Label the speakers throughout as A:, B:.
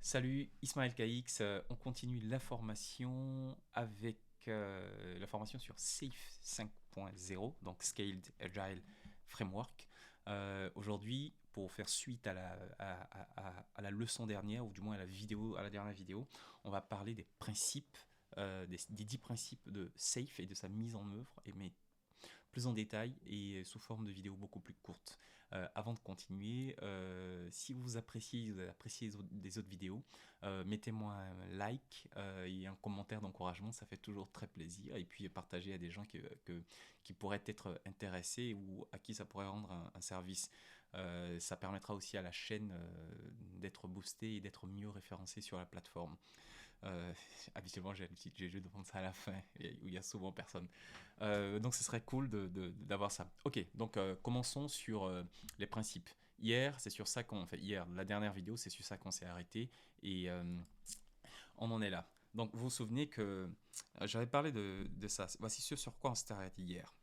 A: Salut, Ismaël KX. On continue la formation avec la formation sur SAFe 5.0, donc Scaled Agile Framework. Aujourd'hui, pour faire suite à la leçon dernière, ou du moins à la dernière vidéo, on va parler des principes, des 10 principes de SAFe et de sa mise en œuvre, mais plus en détail et sous forme de vidéos beaucoup plus courtes. Avant de continuer, si vous appréciez des autres vidéos, mettez-moi un like et un commentaire d'encouragement, ça fait toujours très plaisir. Et puis partagez à des gens qui pourraient être intéressés ou à qui ça pourrait rendre un service. Ça permettra aussi à la chaîne d'être boostée et d'être mieux référencée sur la plateforme. Euh, Habituellement, j'ai de prendre ça à la fin, où il y a souvent personne. Donc, ce serait cool d'avoir ça. Ok, donc commençons sur les principes. Hier, c'est sur ça qu'on fait. Hier, la dernière vidéo, c'est sur ça qu'on s'est arrêté et on en est là. Donc, vous vous souvenez que j'avais parlé de ça. Voici ce sur quoi on s'est arrêté hier.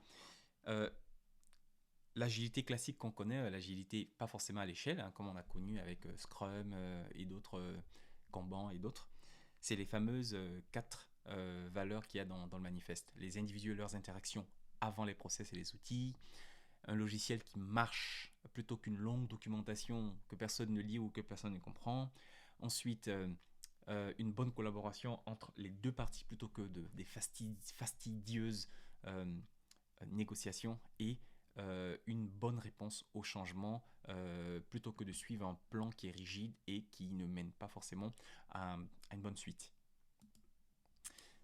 A: Euh, L'agilité classique qu'on connaît, l'agilité pas forcément à l'échelle, hein, comme on a connu avec Scrum et d'autres, Kanban et d'autres, c'est les fameuses quatre valeurs qu'il y a dans le manifeste. Les individus et leurs interactions avant les process et les outils, un logiciel qui marche plutôt qu'une longue documentation que personne ne lit ou que personne ne comprend. Ensuite, une bonne collaboration entre les deux parties plutôt que des fastidieuses euh, négociations et une bonne réponse au changement plutôt que de suivre un plan qui est rigide et qui ne mène pas forcément à une bonne suite.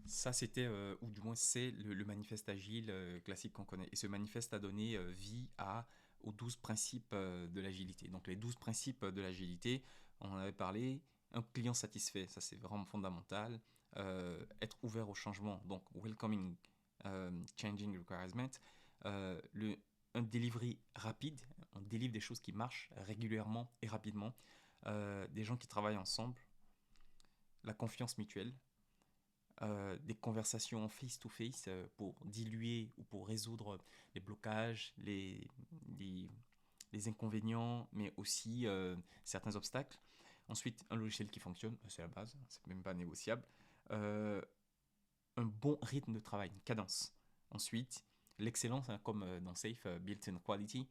A: Ça, c'était, ou du moins c'est le manifeste agile classique qu'on connaît. Et ce manifeste a donné vie aux 12 principes de l'agilité. Donc les 12 principes de l'agilité, on en avait parlé. Un client satisfait, ça c'est vraiment fondamental. Être ouvert au changement, donc welcoming changing requirements. Un delivery rapide, on délivre des choses qui marchent régulièrement et rapidement. Des gens qui travaillent ensemble. La confiance mutuelle, des conversations face-to-face pour diluer ou pour résoudre les blocages, les, les inconvénients, mais aussi certains obstacles. Ensuite, un logiciel qui fonctionne, c'est la base, c'est même pas négociable. Euh, un bon rythme de travail, une cadence. Ensuite, l'excellence, hein, comme dans Safe, Built-in Quality.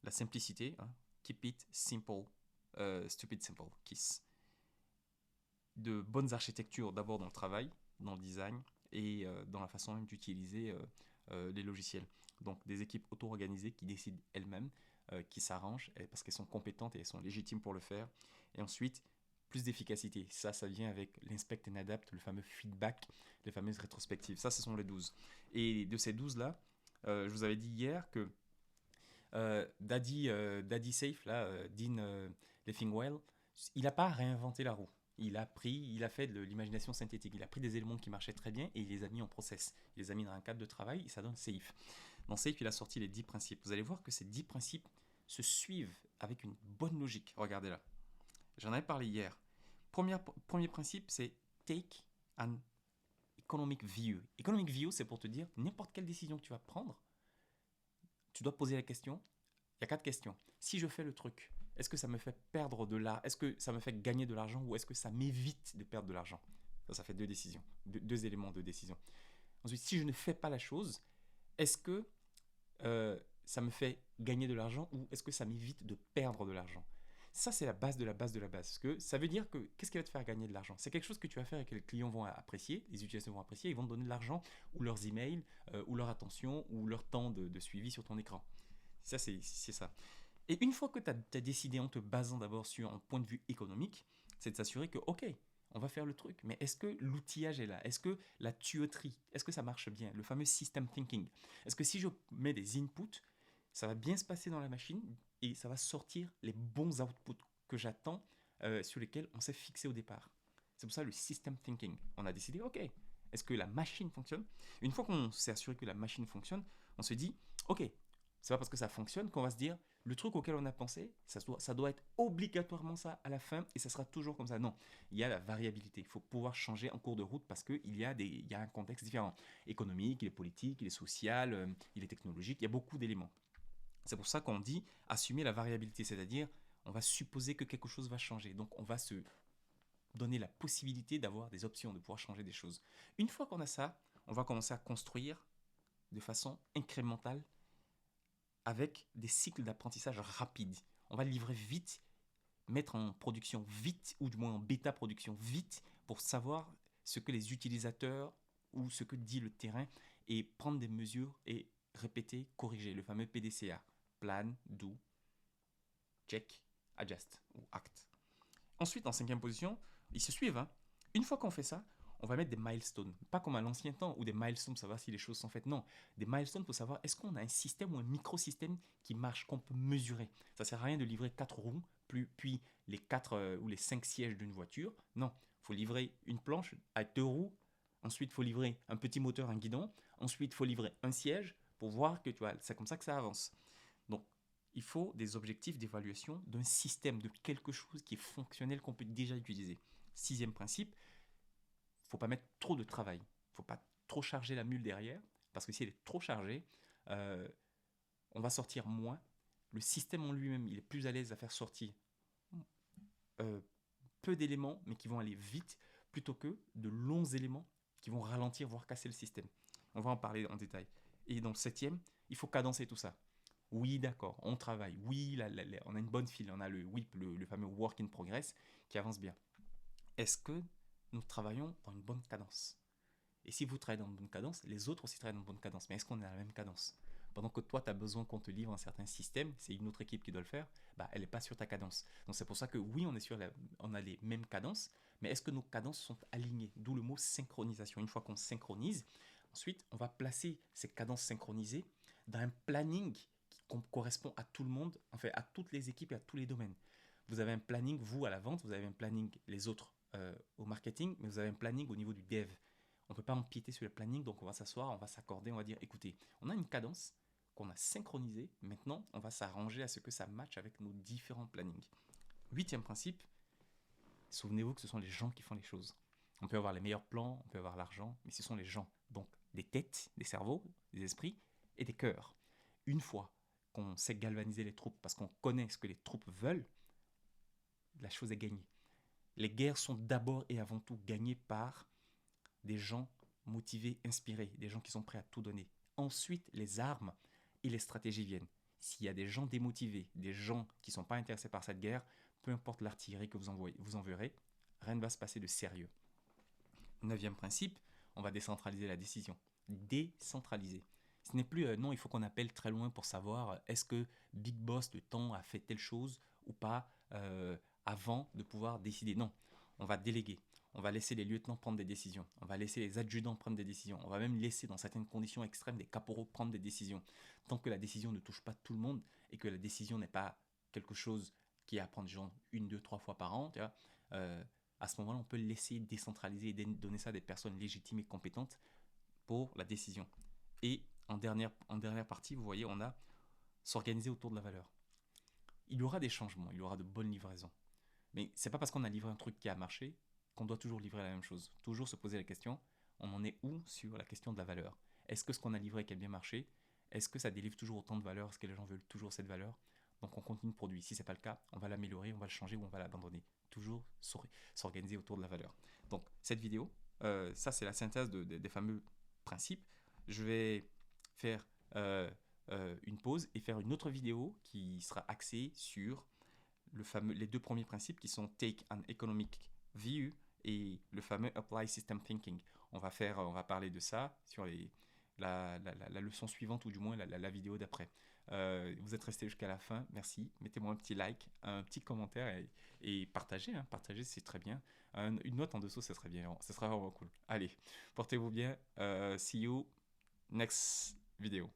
A: La simplicité, hein, keep it simple, stupid simple, KISS. De bonnes architectures d'abord dans le travail, dans le design et dans la façon même d'utiliser les logiciels. Donc des équipes auto-organisées qui décident elles-mêmes, qui s'arrangent parce qu'elles sont compétentes et elles sont légitimes pour le faire. Et ensuite, plus d'efficacité. Ça vient avec l'inspect and adapt, le fameux feedback, les fameuses rétrospectives. Ça, ce sont les 12. Et de ces 12-là, je vous avais dit hier que Daddy Safe, là, Dean Leffingwell, il n'a pas réinventé la roue. Il a fait de l'imagination synthétique. Il a pris des éléments qui marchaient très bien et il les a mis en process. Il les a mis dans un cadre de travail et ça donne Safe. Dans Safe, il a sorti les 10 principes. Vous allez voir que ces 10 principes se suivent avec une bonne logique. Regardez là. J'en avais parlé hier. Premier principe, c'est take an economic view. Economic view, c'est pour te dire n'importe quelle décision que tu vas prendre, tu dois poser la question. Il y a quatre questions. Si je fais le truc, est-ce que ça me fait perdre de l'argent? Est-ce que ça me fait gagner de l'argent ou est-ce que ça m'évite de perdre de l'argent? Ça fait deux décisions, deux éléments de décision. Ensuite, si je ne fais pas la chose, est-ce que ça me fait gagner de l'argent ou est-ce que ça m'évite de perdre de l'argent? Ça, c'est la base de la base de la base. Parce que ça veut dire que qu'est-ce qui va te faire gagner de l'argent? C'est quelque chose que tu vas faire et que les clients vont apprécier, les utilisateurs vont apprécier, ils vont te donner de l'argent ou leurs emails, ou leur attention, ou leur temps de suivi sur ton écran. Ça, c'est ça. Et une fois que tu as décidé en te basant d'abord sur un point de vue économique, c'est de s'assurer que, ok, on va faire le truc, mais est-ce que l'outillage est là? Est-ce que la tuyauterie, est-ce que ça marche bien? Le fameux system thinking. Est-ce que si je mets des inputs, ça va bien se passer dans la machine et ça va sortir les bons outputs que j'attends, sur lesquels on s'est fixé au départ. C'est pour ça le system thinking. On a décidé, ok, est-ce que la machine fonctionne? Une fois qu'on s'est assuré que la machine fonctionne, on se dit, ok, c'est pas parce que ça fonctionne qu'on va se dire, le truc auquel on a pensé, ça doit être obligatoirement ça à la fin et ça sera toujours comme ça. Non, il y a la variabilité. Il faut pouvoir changer en cours de route parce qu'il y a un contexte différent. Économique, il est politique, il est social, il est technologique, il y a beaucoup d'éléments. C'est pour ça qu'on dit assumer la variabilité, c'est-à-dire on va supposer que quelque chose va changer. Donc on va se donner la possibilité d'avoir des options, de pouvoir changer des choses. Une fois qu'on a ça, on va commencer à construire de façon incrémentale avec des cycles d'apprentissage rapides. On va livrer vite, mettre en production vite, ou du moins en bêta production vite, pour savoir ce que les utilisateurs ou ce que dit le terrain, et prendre des mesures et répéter, corriger, le fameux PDCA. Plan, do, check, adjust ou act. Ensuite, en cinquième position, ils se suivent. Hein. Une fois qu'on fait ça, on va mettre des milestones. Pas comme à l'ancien temps, où des milestones pour savoir si les choses sont faites. Non, des milestones pour savoir est-ce qu'on a un système ou un microsystème qui marche, qu'on peut mesurer. Ça ne sert à rien de livrer 4 roues, puis les 4 ou les 5 sièges d'une voiture. Non, il faut livrer une planche avec 2 roues. Ensuite, il faut livrer un petit moteur, un guidon. Ensuite, il faut livrer un siège pour voir que tu vois, c'est comme ça que ça avance. Donc, il faut des objectifs d'évaluation d'un système, de quelque chose qui est fonctionnel, qu'on peut déjà utiliser. Sixième principe, il ne faut pas mettre trop de travail. Il ne faut pas trop charger la mule derrière, parce que si elle est trop chargée, on va sortir moins. Le système en lui-même, il est plus à l'aise à faire sortir peu d'éléments, mais qui vont aller vite, plutôt que de longs éléments qui vont ralentir, voire casser le système. On va en parler en détail. Et dans le septième, il faut cadencer tout ça. Oui, d'accord, on travaille. Oui, on a une bonne file. On a le WIP, le fameux Work in Progress, qui avance bien. Est-ce que nous travaillons dans une bonne cadence? Et si vous travaillez dans une bonne cadence, les autres aussi travaillent dans une bonne cadence. Mais est-ce qu'on est à la même cadence? Pendant que toi, tu as besoin qu'on te livre un certain système, c'est une autre équipe qui doit le faire, bah, elle n'est pas sur ta cadence. Donc c'est pour ça que oui, on a les mêmes cadences, mais est-ce que nos cadences sont alignées? D'où le mot synchronisation. Une fois qu'on synchronise, ensuite, on va placer ces cadences synchronisées dans un planning qui correspond à tout le monde, en fait, à toutes les équipes et à tous les domaines. Vous avez un planning, vous, à la vente, vous avez un planning, les autres, au marketing, mais vous avez un planning au niveau du dev. On ne peut pas empiéter sur le planning, donc on va s'asseoir, on va s'accorder, on va dire, écoutez, on a une cadence qu'on a synchronisée, maintenant on va s'arranger à ce que ça matche avec nos différents plannings. Huitième principe, souvenez-vous que ce sont les gens qui font les choses. On peut avoir les meilleurs plans, on peut avoir l'argent, mais ce sont les gens. Donc des têtes, des cerveaux, des esprits et des cœurs. Une fois qu'on sait galvaniser les troupes, parce qu'on connaît ce que les troupes veulent, la chose est gagnée. Les guerres sont d'abord et avant tout gagnées par des gens motivés, inspirés, des gens qui sont prêts à tout donner. Ensuite, les armes et les stratégies viennent. S'il y a des gens démotivés, des gens qui ne sont pas intéressés par cette guerre, peu importe l'artillerie que vous enverrez, rien ne va se passer de sérieux. Neuvième principe, on va décentraliser la décision. Décentraliser. Ce n'est plus non, il faut qu'on appelle très loin pour savoir est-ce que Big Boss de temps a fait telle chose ou pas avant de pouvoir décider. Non, on va déléguer. On va laisser les lieutenants prendre des décisions. On va laisser les adjudants prendre des décisions. On va même laisser, dans certaines conditions extrêmes, des caporaux prendre des décisions. Tant que la décision ne touche pas tout le monde et que la décision n'est pas quelque chose qui est à prendre genre 1, 2, 3 fois par an, tu vois, à ce moment-là, on peut laisser décentraliser et donner ça à des personnes légitimes et compétentes pour la décision. Et en dernière partie, vous voyez, on a s'organiser autour de la valeur. Il y aura des changements, il y aura de bonnes livraisons. Mais c'est pas parce qu'on a livré un truc qui a marché qu'on doit toujours livrer la même chose. Toujours se poser la question, on en est où sur la question de la valeur? Est-ce que ce qu'on a livré qui a bien marché, est-ce que ça délivre toujours autant de valeur? Est-ce que les gens veulent toujours cette valeur? Donc on continue de produire. Si ce n'est pas le cas, on va l'améliorer, on va le changer ou on va l'abandonner. Toujours s'organiser autour de la valeur. Donc cette vidéo, ça c'est la synthèse des fameux principes. Je vais faire une pause et faire une autre vidéo qui sera axée sur les deux premiers principes qui sont Take an Economic View et le fameux Apply System Thinking. On va parler de ça sur la leçon suivante ou du moins la vidéo d'après. Vous êtes resté jusqu'à la fin, merci. Mettez-moi un petit like, un petit commentaire et partagez. Partagez, c'est très bien. Une note en dessous, ça serait bien. Ça serait vraiment cool. Allez, portez-vous bien. See you next vidéo.